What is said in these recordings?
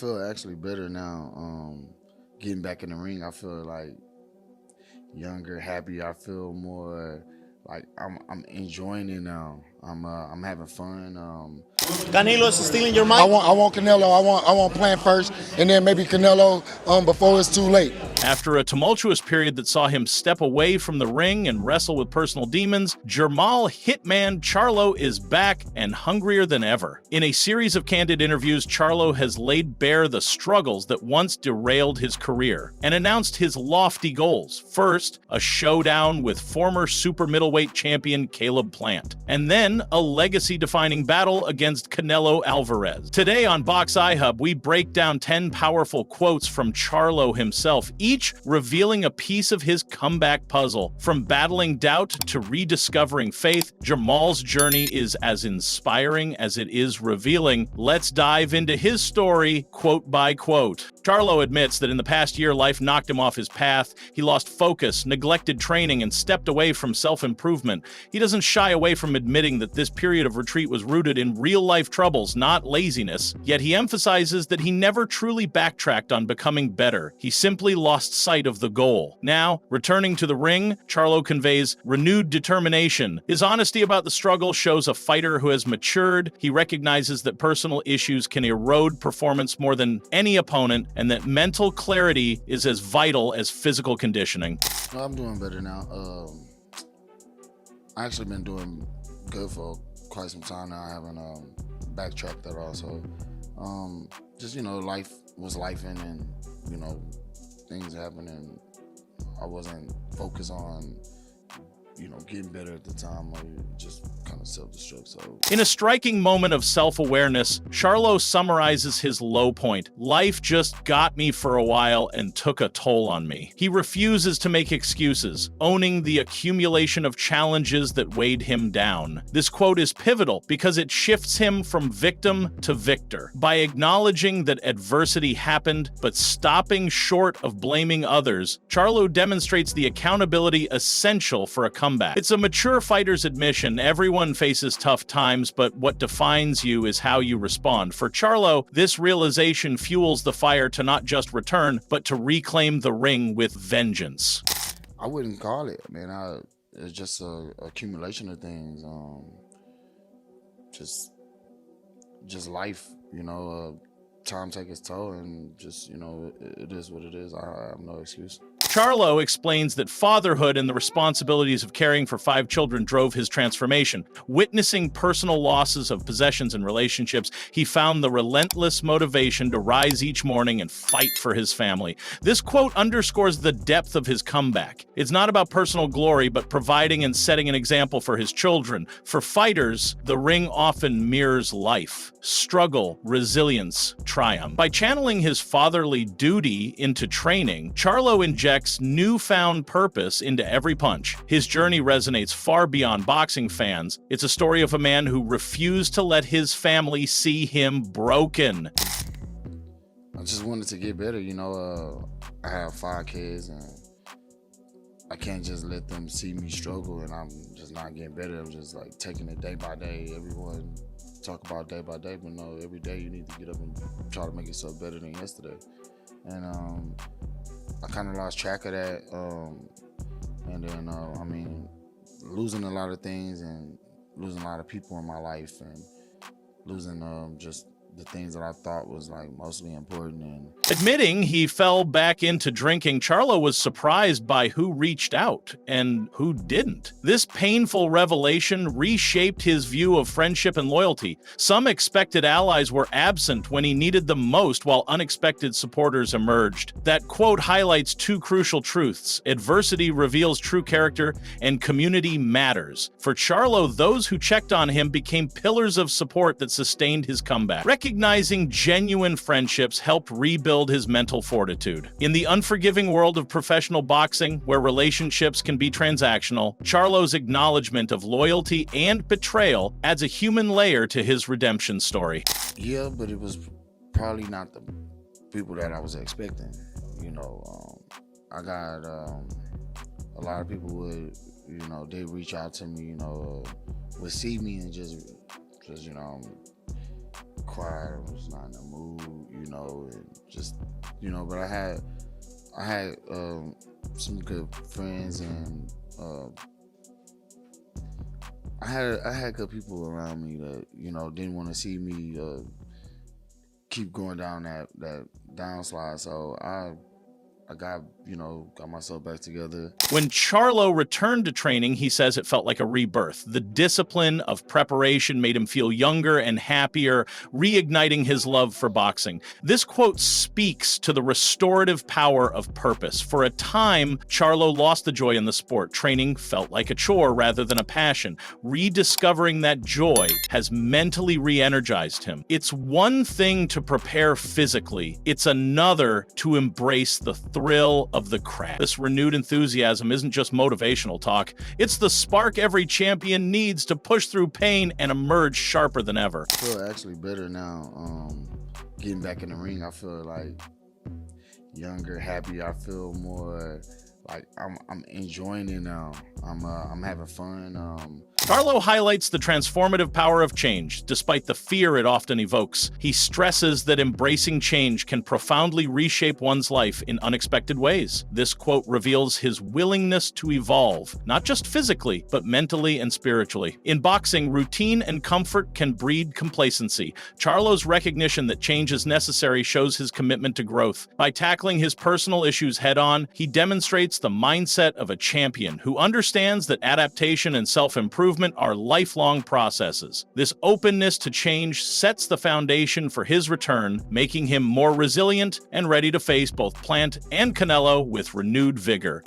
feel actually better now. Getting back in the ring, I feel like younger, happier. I feel more like I'm enjoying it now. I'm having fun. Canelo is stealing your I mind. want Canelo. I want Plant first, and then maybe Canelo before it's too late. After a tumultuous period that saw him step away from the ring and wrestle with personal demons, Jermall Hitman Charlo is back and hungrier than ever. In a series of candid interviews, Charlo has laid bare the struggles that once derailed his career and announced his lofty goals. First, a showdown with former super middleweight champion Caleb Plant, and then a legacy-defining battle against Canelo Alvarez. Today on Box iHub, we break down 10 powerful quotes from Charlo himself, each revealing a piece of his comeback puzzle. From battling doubt to rediscovering faith, Jermall's journey is as inspiring as it is revealing. Let's dive into his story, quote by quote. Charlo admits that in the past year, life knocked him off his path. He lost focus, neglected training, and stepped away from self-improvement. He doesn't shy away from admitting that this period of retreat was rooted in real-life troubles, not laziness. Yet he emphasizes that he never truly backtracked on becoming better. He simply lost sight of the goal. Now, returning to the ring, Charlo conveys renewed determination. His honesty about the struggle shows a fighter who has matured. He recognizes that personal issues can erode performance more than any opponent, and that mental clarity is as vital as physical conditioning. Well, I'm doing better now. I actually been doing good for quite some time now. I haven't backtracked at all. So, just life was lifing, and things happened, and I wasn't focused on getting better at the time. I just kind of self-destruct. So, in a striking moment of self-awareness, Charlo summarizes his low point. Life just got me for a while and took a toll on me. He refuses to make excuses, owning the accumulation of challenges that weighed him down. This quote is pivotal because it shifts him from victim to victor. By acknowledging that adversity happened, but stopping short of blaming others, Charlo demonstrates the accountability essential for a comeback. It's a mature fighter's admission. Everyone faces tough times, but what defines you is how you respond. For Charlo, this realization fuels the fire to not just return, but to reclaim the ring with vengeance. I wouldn't call it, man. It's just a accumulation of things. Just life, time takes its toll, and just it is what it is. I have no excuse. Charlo explains that fatherhood and the responsibilities of caring for 5 children drove his transformation. Witnessing personal losses of possessions and relationships, he found the relentless motivation to rise each morning and fight for his family. This quote underscores the depth of his comeback. It's not about personal glory, but providing and setting an example for his children. For fighters, the ring often mirrors life: struggle, resilience, triumph. By channeling his fatherly duty into training, Charlo injects newfound purpose into every punch. His journey resonates far beyond boxing fans. It's a story of a man who refused to let his family see him broken. I just wanted to get better. I have 5 kids, and I can't just let them see me struggle and I'm just not getting better. I'm just like taking it day by day. Everyone talk about day by day, but no, every day you need to get up and try to make yourself better than yesterday. And I kind of lost track of that. And then, losing a lot of things and losing a lot of people in my life and losing just the things that I thought was mostly important. And admitting he fell back into drinking, Charlo was surprised by who reached out and who didn't. This painful revelation reshaped his view of friendship and loyalty. Some expected allies were absent when he needed them most, while unexpected supporters emerged. That quote highlights 2 crucial truths: adversity reveals true character, and community matters. For Charlo, those who checked on him became pillars of support that sustained his comeback. Recognizing genuine friendships helped rebuild his mental fortitude. In the unforgiving world of professional boxing, where relationships can be transactional, Charlo's acknowledgement of loyalty and betrayal adds a human layer to his redemption story. Yeah, but it was probably not the people that I was expecting. I got a lot of people would, they reach out to me, would see me and just cry, I was not in the mood, you know, and just, you know, but I had some good friends, and I had good people around me that, you know, didn't want to see me keep going down that downslide. So I got myself back together. When Charlo returned to training, he says it felt like a rebirth. The discipline of preparation made him feel younger and happier, reigniting his love for boxing. This quote speaks to the restorative power of purpose. For a time, Charlo lost the joy in the sport. Training felt like a chore rather than a passion. Rediscovering that joy has mentally re-energized him. It's one thing to prepare physically. It's another to embrace the thrill of the craft. This renewed enthusiasm isn't just motivational talk. It's the spark every champion needs to push through pain and emerge sharper than ever. I feel actually better now. Getting back in the ring, I feel like younger, happier. I feel more like I'm enjoying it now. I'm having fun. Charlo highlights the transformative power of change, despite the fear it often evokes. He stresses that embracing change can profoundly reshape one's life in unexpected ways. This quote reveals his willingness to evolve, not just physically, but mentally and spiritually. In boxing, routine and comfort can breed complacency. Charlo's recognition that change is necessary shows his commitment to growth. By tackling his personal issues head-on, he demonstrates the mindset of a champion who understands that adaptation and self-improvement are lifelong processes. This openness to change sets the foundation for his return, making him more resilient and ready to face both Plant and Canelo with renewed vigor.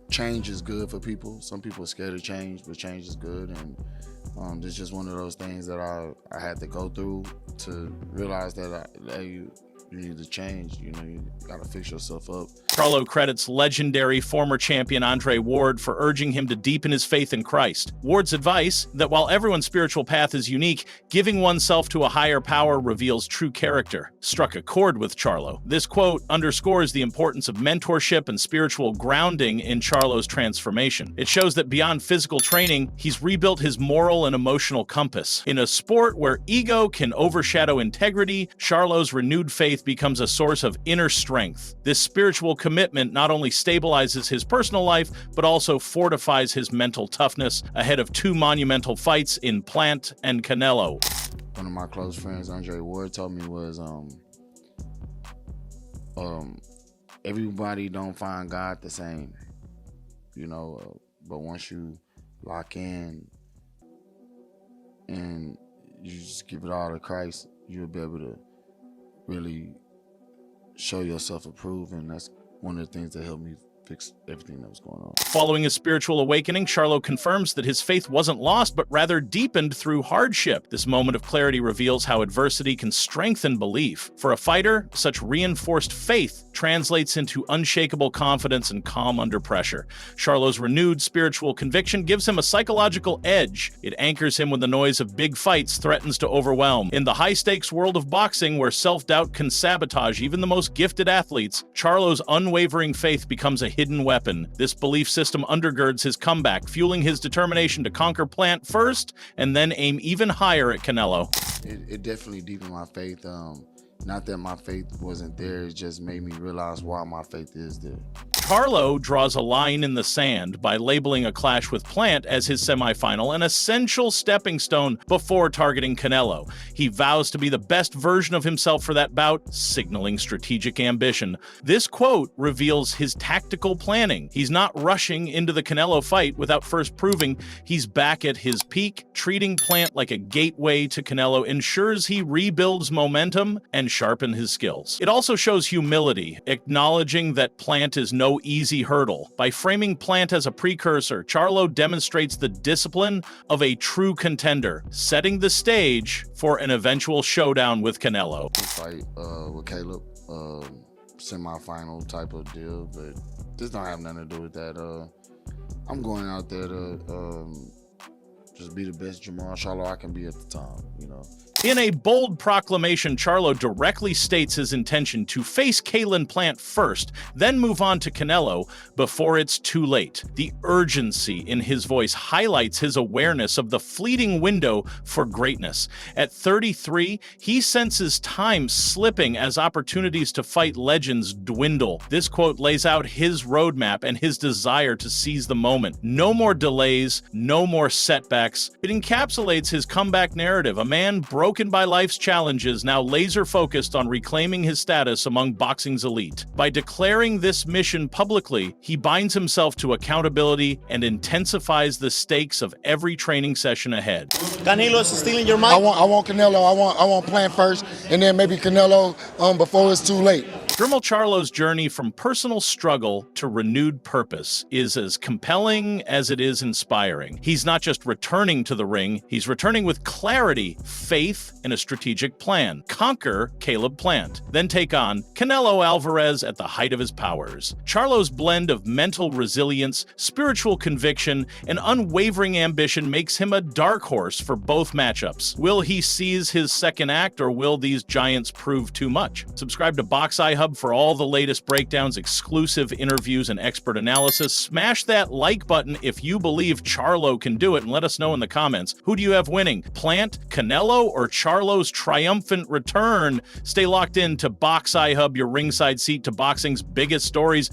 Change is good for people. Some people are scared of change, but change is good, and it's just one of those things that I had to go through to realize that you need to change. You know, you gotta fix yourself up. Charlo credits legendary former champion Andre Ward for urging him to deepen his faith in Christ. Ward's advice, that while everyone's spiritual path is unique, giving oneself to a higher power reveals true character, struck a chord with Charlo. This quote underscores the importance of mentorship and spiritual grounding in Charlo's transformation. It shows that beyond physical training, he's rebuilt his moral and emotional compass. In a sport where ego can overshadow integrity, Charlo's renewed faith becomes a source of inner strength. This spiritual commitment not only stabilizes his personal life, but also fortifies his mental toughness ahead of two monumental fights in Plant and Canelo. One of my close friends, Andre Ward, told me was, everybody don't find God the same, you know, but once you lock in and you just give it all to Christ, you'll be able to really show yourself approved, and that's one of the things that helped me fix everything that was going on. Following his spiritual awakening, Charlo confirms that his faith wasn't lost, but rather deepened through hardship. This moment of clarity reveals how adversity can strengthen belief. For a fighter, such reinforced faith translates into unshakable confidence and calm under pressure. Charlo's renewed spiritual conviction gives him a psychological edge. It anchors him when the noise of big fights threatens to overwhelm. In the high-stakes world of boxing, where self-doubt can sabotage even the most gifted athletes, Charlo's unwavering faith becomes a hidden weapon. This belief system undergirds his comeback, fueling his determination to conquer Plant first and then aim even higher at Canelo. It definitely deepened my faith. Not that my faith wasn't there, it just made me realize why my faith is there. Charlo draws a line in the sand by labeling a clash with Plant as his semifinal, an essential stepping stone before targeting Canelo. He vows to be the best version of himself for that bout, signaling strategic ambition. This quote reveals his tactical planning. He's not rushing into the Canelo fight without first proving he's back at his peak. Treating Plant like a gateway to Canelo ensures he rebuilds momentum and sharpens his skills. It also shows humility, acknowledging that Plant is no easy hurdle. By framing Plant as a precursor, Charlo demonstrates the discipline of a true contender, setting the stage for an eventual showdown with Canelo. Fight with Caleb, semi-final type of deal, but this don't have nothing to do with that. I'm going out there to just be the best Jermall Charlo I can be at the time, you know. In a bold proclamation, Charlo directly states his intention to face Caleb Plant first, then move on to Canelo before it's too late. The urgency in his voice highlights his awareness of the fleeting window for greatness. At 33, he senses time slipping as opportunities to fight legends dwindle. This quote lays out his roadmap and his desire to seize the moment. No more delays, no more setbacks. It encapsulates his comeback narrative, a man broken by life's challenges, now laser-focused on reclaiming his status among boxing's elite. By declaring this mission publicly, he binds himself to accountability and intensifies the stakes of every training session ahead. Canelo is stealing your mind. I want Canelo. I want Plant first, and then maybe Canelo before it's too late. Jermall Charlo's journey from personal struggle to renewed purpose is as compelling as it is inspiring. He's not just returning to the ring, he's returning with clarity, faith, and a strategic plan. Conquer Caleb Plant, then take on Canelo Alvarez at the height of his powers. Charlo's blend of mental resilience, spiritual conviction, and unwavering ambition makes him a dark horse for both matchups. Will he seize his second act, or will these giants prove too much? Subscribe to Box Eye Hub for all the latest breakdowns, exclusive interviews, and expert analysis. Smash that like button if you believe Charlo can do it, and let us know in the comments. Who do you have winning? Plant, Canelo, or Charlo's triumphant return? Stay locked in to Box Eye Hub, your ringside seat to boxing's biggest stories.